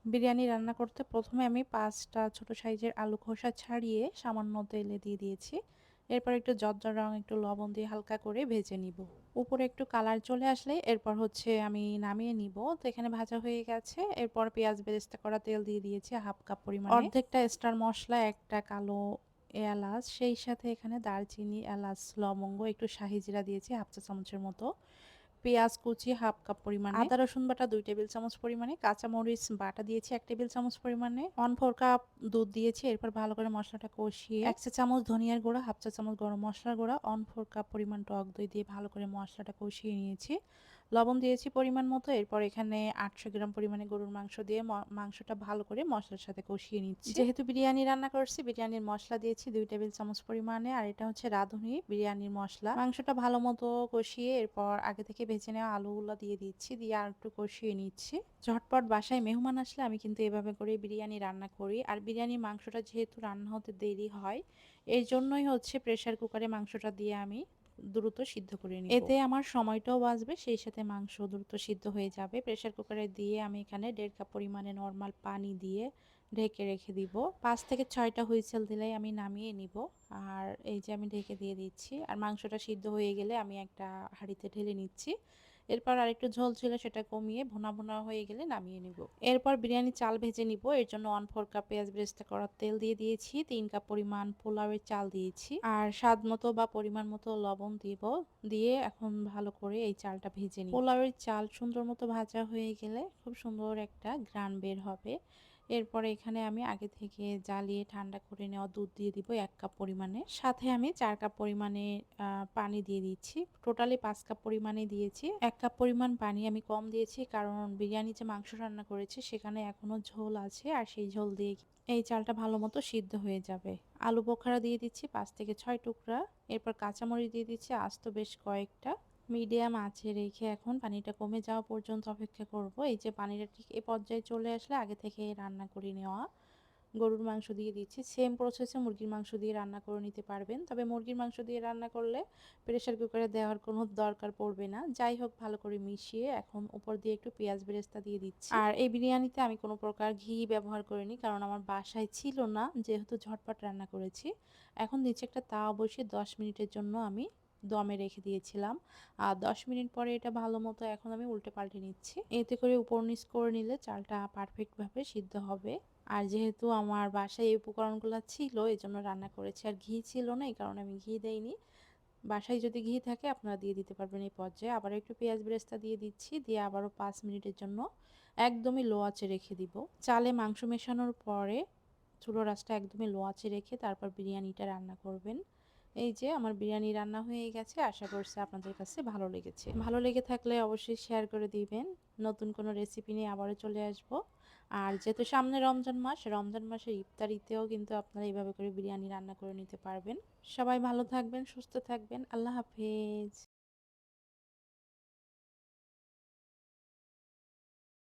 বিরিয়ানি রান্না করতে প্রথমে আমি ৫টা ছোট সাইজের আলু খোসা ছাড়িয়ে সামান্য তেলে দিয়ে দিয়েছি। এরপর একটু জর্দা রং, একটু লবণ দিয়ে হালকা করে ভেজে নিব। উপরে একটু কালার চলে আসলে এরপর হচ্ছে আমি নামিয়ে নিব। তো এখানে ভাজা হয়ে গেছে। এরপর পেঁয়াজ বেরেস্তা করা তেল দিয়ে দিয়েছি 1/2 কাপ পরিমাণে। অর্ধেকটা স্টার মসলা, একটা কালো এলাচ, সেই সাথে এখানে দারচিনি, এলাচ, লবঙ্গ, একটু শাহি জিরা দিয়েছি 1/2 চা চামচের মতো। পেঁয়াজ কুচি 1/2 কাপ পরিমাণে, আদা রসুন বাটা 2 টেবিল চামচ পরিমাণে, কাঁচামরিচ বাটা দিয়েছি 1 টেবিল চামচ পরিমাণে, 1/4 কাপ দুধ দিয়েছি। এরপর ভালো করে মশলাটা কষিয়ে 1 চা চামচ ধনিয়ার গুঁড়া, 1/2 চা চামচ গরম মশলার গুঁড়া, 1/4 কাপ পরিমাণ টক দই দিয়ে ভালো করে মশলাটা কষিয়ে নিয়েছি। লবণ দিয়েছি পরিমাণ মতো। এরপর এখানে 800 গ্রাম পরিমাণে গরুর মাংস দিয়ে মাংসটা ভালো করে মশলার সাথে কষিয়ে নিচ্ছি। যেহেতু বিরিয়ানি রান্না করছি, বিরিয়ানির মশলা দিয়েছি 2 টেবিল চামচ পরিমাণে, আর এটা হচ্ছে রাঁধুনি বিরিয়ানির মশলা। মাংসটা ভালো মতো কষিয়ে এরপর আগে থেকে ভেজে নেওয়া আলুগুলো দিয়ে দিচ্ছি, দিয়ে আর একটু কষিয়ে নিচ্ছি। ঝটপট বাসায় মেহমান আসলে আমি কিন্তু এভাবে করে বিরিয়ানি রান্না করি। আর বিরিয়ানির মাংসটা যেহেতু রান্না হতে দেরি হয়, এর জন্যই হচ্ছে প্রেসার কুকারে মাংসটা দিয়ে আমি দ্রুত সিদ্ধ করে নিব। এতে আমার সময়টাও বাঁচবে, সেই সাথে মাংস দ্রুত সিদ্ধ হয়ে যাবে। প্রেসার কুকারে দিয়ে আমি এখানে 1.5 কাপ পরিমাণে নরমাল পানি দিয়ে ঢেকে রেখে দিব। 5 থেকে 6টা হুইসেল দিলেই আমি নামিয়ে নিব। আর এই যে আমি ঢেকে দিয়ে দিচ্ছি। আর মাংসটা সিদ্ধ হয়ে গেলে আমি একটা হাঁড়িতে ঢেলে নিচ্ছি। এরপর আরেকটু ঝোল ছিল, সেটা কমিয়ে ভুনা ভুনা হয়ে গেলে নামিয়ে নিব। এরপর বিরিয়ানি চাল ভেজে নিব। এর জন্য 1/4 কাপ পেঁয়াজ বেরেস্তা করা তেল দিয়ে দিয়েছি, 3 কাপ পরিমাণ পোলাওয়ের চাল দিয়েছি, আর স্বাদ মতো বা পরিমাণ মতো লবণ দিব। দিয়ে এখন ভালো করে এই চালটা ভেজে নিব। পোলাওয়ের চাল সুন্দর মতো ভাজা হয়ে গেলে খুব সুন্দর একটা ঘ্রাণ বের হবে। এরপরে এখানে আমি আগে থেকে জ্বালিয়ে ঠান্ডা করে নেওয়া দুধ দিয়ে দিব 1 কাপ পরিমাণে। সাথে আমি 4 কাপ পরিমাণে পানি দিয়ে দিচ্ছি। টোটালি 5 কাপ পরিমাণে দিয়েছি। 1 কাপ পরিমাণ পানি আমি কম দিয়েছি, কারণ বিরিয়ানি যে মাংস রান্না করেছি সেখানে এখনো ঝোল আছে, আর সেই ঝোল দিয়ে এই চালটা ভালো মতো সিদ্ধ হয়ে যাবে। আলু বোখারা দিয়ে দিচ্ছি 5 থেকে 6 টুকরা। এরপর কাঁচামরিচ দিয়ে দিচ্ছি আস্ত বেশ কয়েকটা। মিডিয়াম আঁচে রেখে এখন পানিটা কমে যাওয়া পর্যন্ত অপেক্ষা করব। এই যে পানিটা ঠিক এই পর্যায়ে চলে আসলে আগে থেকে রান্না করে নেওয়া গরুর মাংস দিয়ে দিচ্ছি। সেম প্রসেসে মুরগির মাংস দিয়ে রান্না করে নিতে পারবেন, তবে মুরগির মাংস দিয়ে রান্না করলে প্রেসার কুকারে দেওয়ার কোনো দরকার পড়বে না। যাই হোক, ভালো করে মিশিয়ে এখন উপর দিয়ে একটু পেঁয়াজ বেরেস্তা দিয়ে দিচ্ছি। আর এই বিরিয়ানিতে আমি কোনো প্রকার ঘি ব্যবহার করিনি, কারণ আমার বাসায় ছিল না, যেহেতু ঝটপট রান্না করেছি। এখন নিচে একটা তাওয়া বসিয়ে 10 মিনিটের জন্য আমি দমে রেখে দিয়েছিলাম। আর 10 মিনিট পরে এটা ভালো মতো এখন আমি উল্টে পাল্টে নিচ্ছি। এতে করে উপর নিচ করে নিলে চালটা পারফেক্টভাবে সিদ্ধ হবে। আর যেহেতু আমার বাসায় এই উপকরণগুলো ছিল, এজন্য রান্না করেছি। আর ঘি ছিল না, এই কারণে আমি ঘি দেইনি। বাসায় যদি ঘি থাকে আপনারা দিয়ে দিতে পারবেন এই পর্যায়ে। আবার একটু পেঁয়াজ বেরেস্তা দিয়ে দিচ্ছি, দিয়ে আবারও 5 মিনিটের জন্য একদমই লো আঁচে রেখে দিব। চালে মাংস মেশানোর পরে চুলোর আঁচটা একদমই লো আঁচে রেখে তারপর বিরিয়ানিটা রান্না করবেন। এই যে আমার বিরিয়ানি রান্না হয়ে গেছে। আশা করছি আপনাদের কাছে ভালো লেগেছে। ভালো লেগে থাকলে অবশ্যই শেয়ার করে দিবেন। নতুন কোনো রেসিপি নিয়ে আবারও চলে আসব। আর যেহেতু সামনে রমজান মাস, রমজান মাসের ইফতারিতেও কিন্তু আপনারা এইভাবে করে বিরিয়ানি রান্না করে নিতে পারবেন। সবাই ভালো থাকবেন, সুস্থ থাকবেন। আল্লাহ হাফেজ।